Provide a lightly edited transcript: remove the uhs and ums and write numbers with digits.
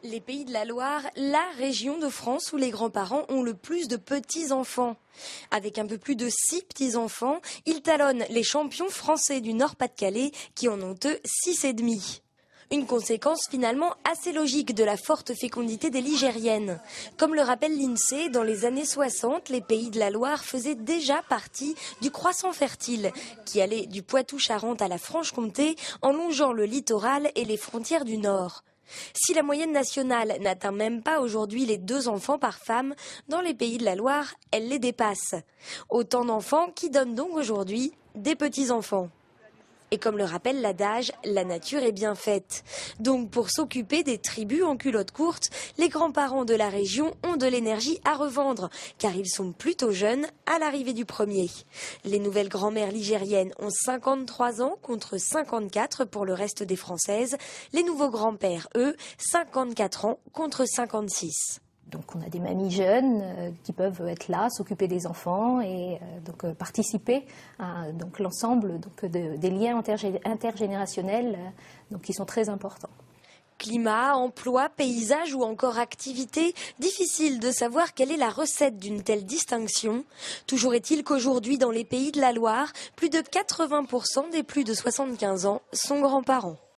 Les Pays de la Loire, la région de France où les grands-parents ont le plus de petits-enfants. Avec un peu plus de 6 petits-enfants, ils talonnent les champions français du Nord-Pas-de-Calais qui en ont eux 6,5. Une conséquence finalement assez logique de la forte fécondité des Ligériennes. Comme le rappelle l'INSEE, dans les années 60, les Pays de la Loire faisaient déjà partie du croissant fertile, qui allait du Poitou-Charentes à la Franche-Comté en longeant le littoral et les frontières du Nord. Si la moyenne nationale n'atteint même pas aujourd'hui les 2 enfants par femme, dans les Pays de la Loire, elle les dépasse. Autant d'enfants qui donnent donc aujourd'hui des petits-enfants. Et comme le rappelle l'adage, la nature est bien faite. Donc pour s'occuper des tribus en culotte courte, les grands-parents de la région ont de l'énergie à revendre, car ils sont plutôt jeunes à l'arrivée du premier. Les nouvelles grand-mères ligériennes ont 53 ans contre 54 pour le reste des Françaises. Les nouveaux grands-pères, eux, 54 ans contre 56. Donc on a des mamies jeunes qui peuvent être là, s'occuper des enfants et participer à l'ensemble des liens intergénérationnels qui sont très importants. Climat, emploi, paysage ou encore activité, difficile de savoir quelle est la recette d'une telle distinction. Toujours est-il qu'aujourd'hui dans les Pays de la Loire, plus de 80% des plus de 75 ans sont grands-parents.